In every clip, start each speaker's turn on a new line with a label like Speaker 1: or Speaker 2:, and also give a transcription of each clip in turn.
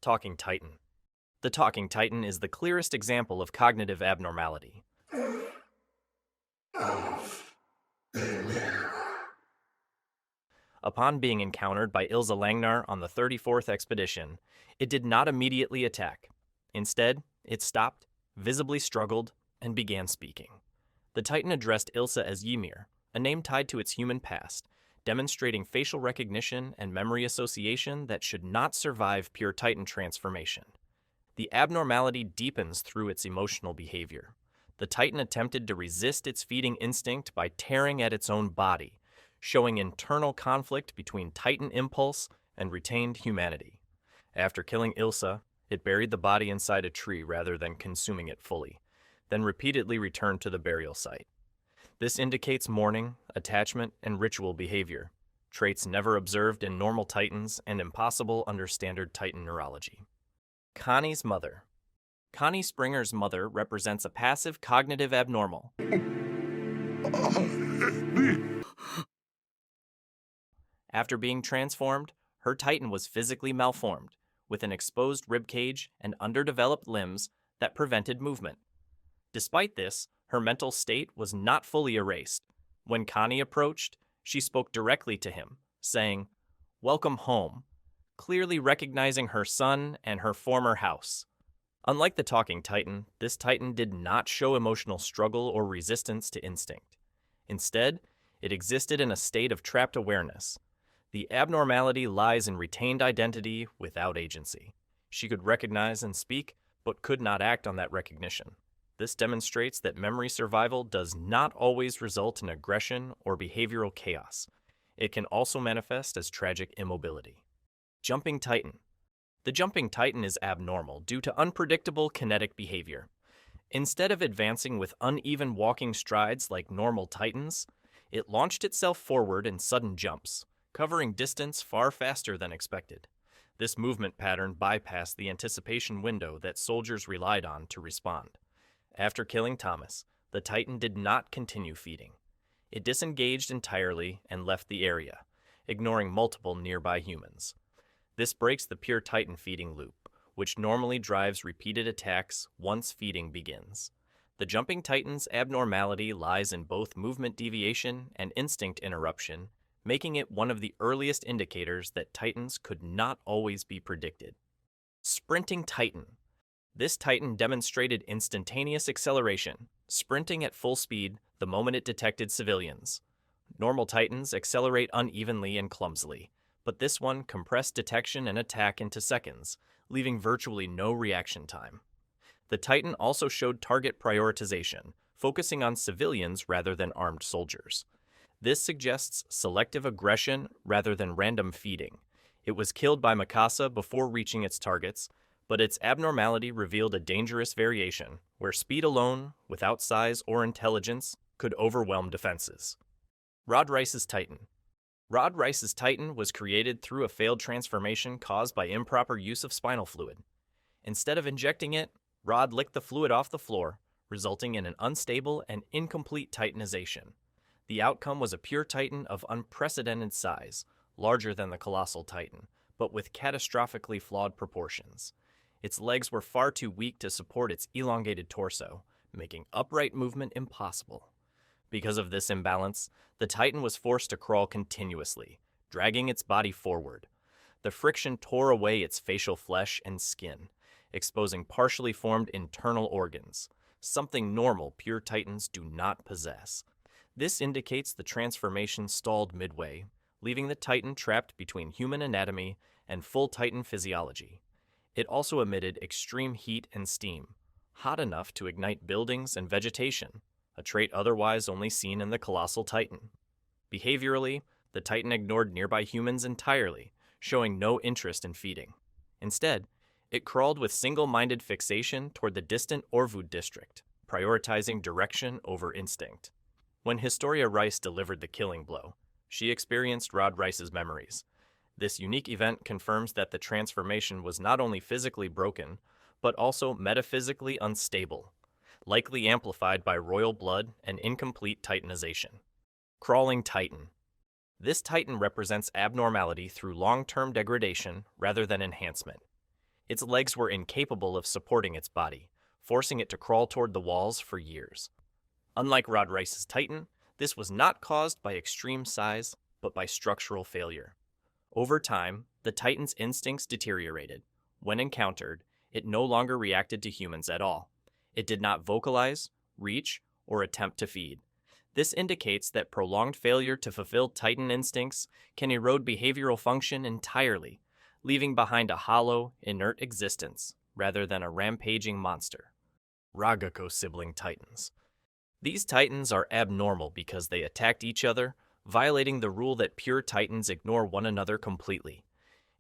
Speaker 1: Talking Titan. The Talking Titan is the clearest example of cognitive abnormality. Upon being encountered by Ilza Langnar on the 34th expedition, it did not immediately attack. Instead, it stopped, visibly struggled, and began speaking. The Titan addressed Ilsa as Ymir, a name tied to its human past, demonstrating facial recognition and memory association that should not survive pure Titan transformation. The abnormality deepens through its emotional behavior. The Titan attempted to resist its feeding instinct by tearing at its own body, showing internal conflict between Titan impulse and retained humanity. After killing Ilsa, it buried the body inside a tree rather than consuming it fully, then repeatedly returned to the burial site. This indicates mourning, attachment, and ritual behavior, traits never observed in normal Titans and impossible under standard Titan neurology. Connie's mother. Connie Springer's mother represents a passive cognitive abnormal. After being transformed, her Titan was physically malformed, with an exposed ribcage and underdeveloped limbs that prevented movement. Despite this, her mental state was not fully erased. When Connie approached, she spoke directly to him, saying, "Welcome home," clearly recognizing her son and her former house. Unlike the Talking Titan, this Titan did not show emotional struggle or resistance to instinct. Instead, it existed in a state of trapped awareness. The abnormality lies in retained identity without agency. She could recognize and speak, but could not act on that recognition. This demonstrates that memory survival does not always result in aggression or behavioral chaos. It can also manifest as tragic immobility. Jumping Titan. The Jumping Titan is abnormal due to unpredictable kinetic behavior. Instead of advancing with uneven walking strides like normal Titans, it launched itself forward in sudden jumps, covering distance far faster than expected. This movement pattern bypassed the anticipation window that soldiers relied on to respond. After killing Thomas, the Titan did not continue feeding. It disengaged entirely and left the area, ignoring multiple nearby humans. This breaks the pure Titan feeding loop, which normally drives repeated attacks once feeding begins. The Jumping Titan's abnormality lies in both movement deviation and instinct interruption, making it one of the earliest indicators that Titans could not always be predicted. Sprinting Titan. This Titan demonstrated instantaneous acceleration, sprinting at full speed the moment it detected civilians. Normal Titans accelerate unevenly and clumsily, but this one compressed detection and attack into seconds, leaving virtually no reaction time. The Titan also showed target prioritization, focusing on civilians rather than armed soldiers. This suggests selective aggression rather than random feeding. It was killed by Mikasa before reaching its targets, but its abnormality revealed a dangerous variation, where speed alone, without size or intelligence, could overwhelm defenses. Rod Rice's Titan. Rod Rice's Titan was created through a failed transformation caused by improper use of spinal fluid. Instead of injecting it, Rod licked the fluid off the floor, resulting in an unstable and incomplete Titanization. The outcome was a pure Titan of unprecedented size, larger than the colossal Titan, but with catastrophically flawed proportions. Its legs were far too weak to support its elongated torso, making upright movement impossible. Because of this imbalance, the Titan was forced to crawl continuously, dragging its body forward. The friction tore away its facial flesh and skin, exposing partially formed internal organs, something normal pure Titans do not possess. This indicates the transformation stalled midway, leaving the Titan trapped between human anatomy and full Titan physiology. It also emitted extreme heat and steam, hot enough to ignite buildings and vegetation, a trait otherwise only seen in the colossal Titan. Behaviorally, the Titan ignored nearby humans entirely, showing no interest in feeding. Instead, it crawled with single-minded fixation toward the distant Orvud district, prioritizing direction over instinct. When Historia Rice delivered the killing blow, she experienced Rod Rice's memories. This unique event confirms that the transformation was not only physically broken, but also metaphysically unstable, likely amplified by royal blood and incomplete Titanization. Crawling Titan. This Titan represents abnormality through long-term degradation rather than enhancement. Its legs were incapable of supporting its body, forcing it to crawl toward the walls for years. Unlike Rod Rice's Titan, this was not caused by extreme size, but by structural failure. Over time, the Titan's instincts deteriorated. When encountered, it no longer reacted to humans at all. It did not vocalize, reach, or attempt to feed. This indicates that prolonged failure to fulfill Titan instincts can erode behavioral function entirely, leaving behind a hollow, inert existence rather than a rampaging monster. Ragako sibling Titans. These Titans are abnormal because they attacked each other, violating the rule that pure Titans ignore one another completely.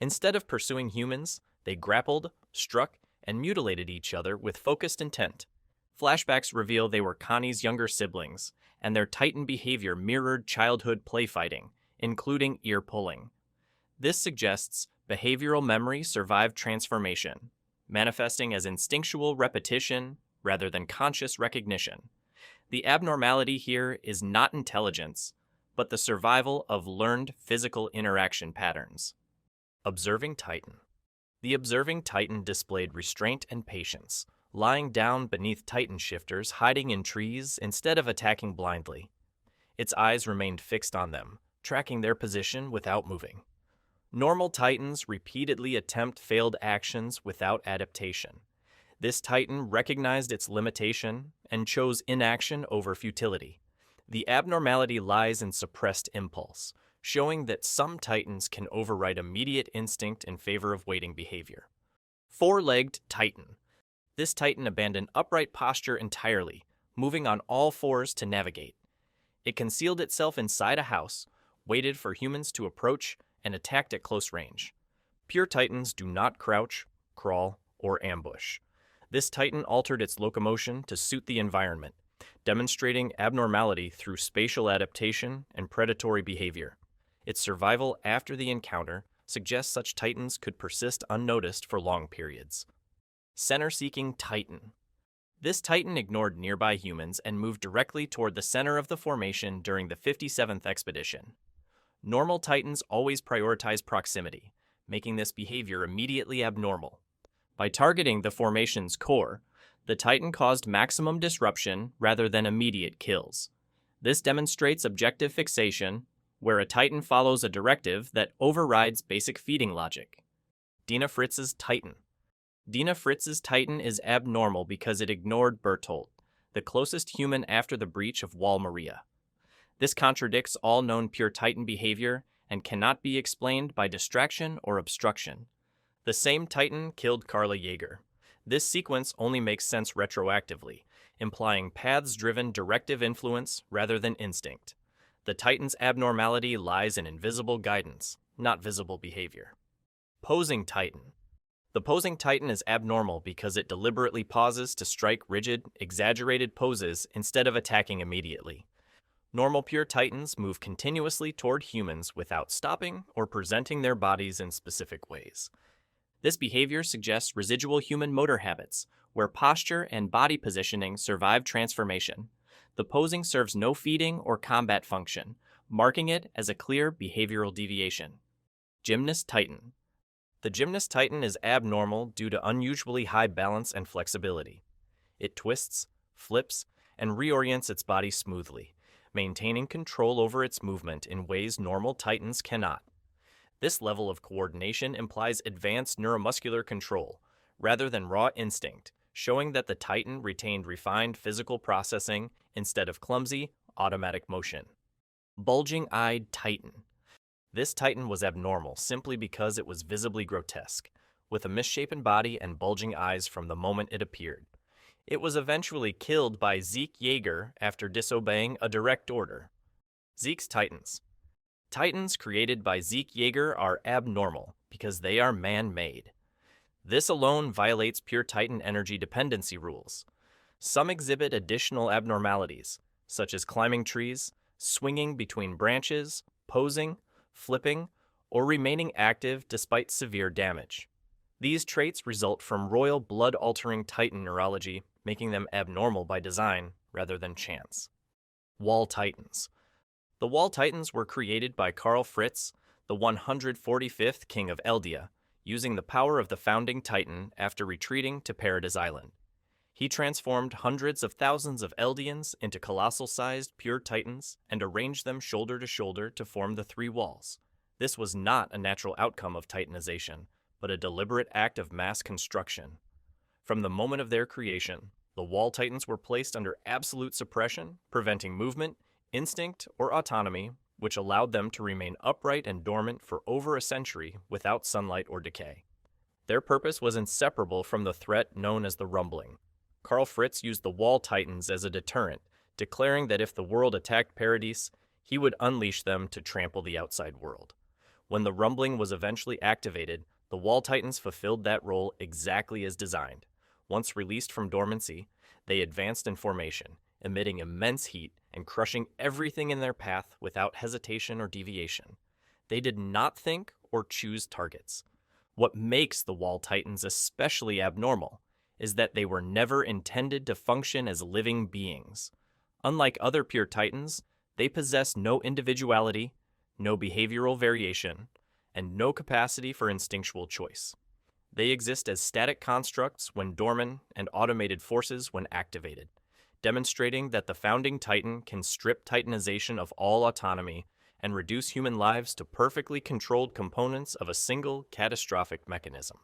Speaker 1: Instead of pursuing humans, they grappled, struck, and mutilated each other with focused intent. Flashbacks reveal they were Connie's younger siblings, and their Titan behavior mirrored childhood playfighting, including ear-pulling. This suggests behavioral memory survived transformation, manifesting as instinctual repetition rather than conscious recognition. The abnormality here is not intelligence, but the survival of learned physical interaction patterns. Observing Titan. The observing Titan displayed restraint and patience, lying down beneath Titan shifters hiding in trees instead of attacking blindly. Its eyes remained fixed on them, tracking their position without moving. Normal Titans repeatedly attempt failed actions without adaptation. This Titan recognized its limitation and chose inaction over futility. The abnormality lies in suppressed impulse, showing that some Titans can override immediate instinct in favor of waiting behavior. Four-legged Titan. This Titan abandoned upright posture entirely, moving on all fours to navigate. It concealed itself inside a house, waited for humans to approach, and attacked at close range. Pure Titans do not crouch, crawl, or ambush. This Titan altered its locomotion to suit the environment, demonstrating abnormality through spatial adaptation and predatory behavior. Its survival after the encounter suggests such Titans could persist unnoticed for long periods. Center-seeking Titan. This Titan ignored nearby humans and moved directly toward the center of the formation during the 57th expedition. Normal Titans always prioritize proximity, making this behavior immediately abnormal. By targeting the formation's core, the Titan caused maximum disruption rather than immediate kills. This demonstrates objective fixation, where a Titan follows a directive that overrides basic feeding logic. Dina Fritz's Titan. Dina Fritz's Titan is abnormal because it ignored Bertolt, the closest human after the breach of Wall Maria. This contradicts all known pure Titan behavior and cannot be explained by distraction or obstruction. The same Titan killed Carla Yeager. This sequence only makes sense retroactively, implying paths-driven directive influence rather than instinct. The Titan's abnormality lies in invisible guidance, not visible behavior. Posing Titan. The posing Titan is abnormal because it deliberately pauses to strike rigid, exaggerated poses instead of attacking immediately. Normal pure Titans move continuously toward humans without stopping or presenting their bodies in specific ways. This behavior suggests residual human motor habits, where posture and body positioning survive transformation. The posing serves no feeding or combat function, marking it as a clear behavioral deviation. Gymnast Titan. The Gymnast Titan is abnormal due to unusually high balance and flexibility. It twists, flips, and reorients its body smoothly, maintaining control over its movement in ways normal Titans cannot. This level of coordination implies advanced neuromuscular control, rather than raw instinct, showing that the Titan retained refined physical processing instead of clumsy, automatic motion. Bulging-eyed Titan. This Titan was abnormal simply because it was visibly grotesque, with a misshapen body and bulging eyes from the moment it appeared. It was eventually killed by Zeke Yeager after disobeying a direct order. Zeke's Titans. Titans created by Zeke Yeager are abnormal because they are man-made. This alone violates pure Titan energy dependency rules. Some exhibit additional abnormalities, such as climbing trees, swinging between branches, posing, flipping, or remaining active despite severe damage. These traits result from royal blood-altering Titan neurology, making them abnormal by design rather than chance. Wall Titans. The Wall Titans were created by Karl Fritz, the 145th king of Eldia, using the power of the founding Titan after retreating to Paradise Island. He transformed hundreds of thousands of Eldians into colossal-sized pure Titans and arranged them shoulder to shoulder to form the three walls. This was not a natural outcome of Titanization, but a deliberate act of mass construction. From the moment of their creation, the Wall Titans were placed under absolute suppression, preventing movement, instinct, or autonomy, which allowed them to remain upright and dormant for over a century without sunlight or decay. Their purpose was inseparable from the threat known as the Rumbling. Karl Fritz used the Wall Titans as a deterrent, declaring that if the world attacked Paradise, he would unleash them to trample the outside world. When the Rumbling was eventually activated, the Wall Titans fulfilled that role exactly as designed. Once released from dormancy, they advanced in formation, emitting immense heat and crushing everything in their path without hesitation or deviation. They did not think or choose targets. What makes the Wall Titans especially abnormal is that they were never intended to function as living beings. Unlike other pure Titans, they possess no individuality, no behavioral variation, and no capacity for instinctual choice. They exist as static constructs when dormant and automated forces when activated, demonstrating that the founding Titan can strip Titanization of all autonomy and reduce human lives to perfectly controlled components of a single catastrophic mechanism.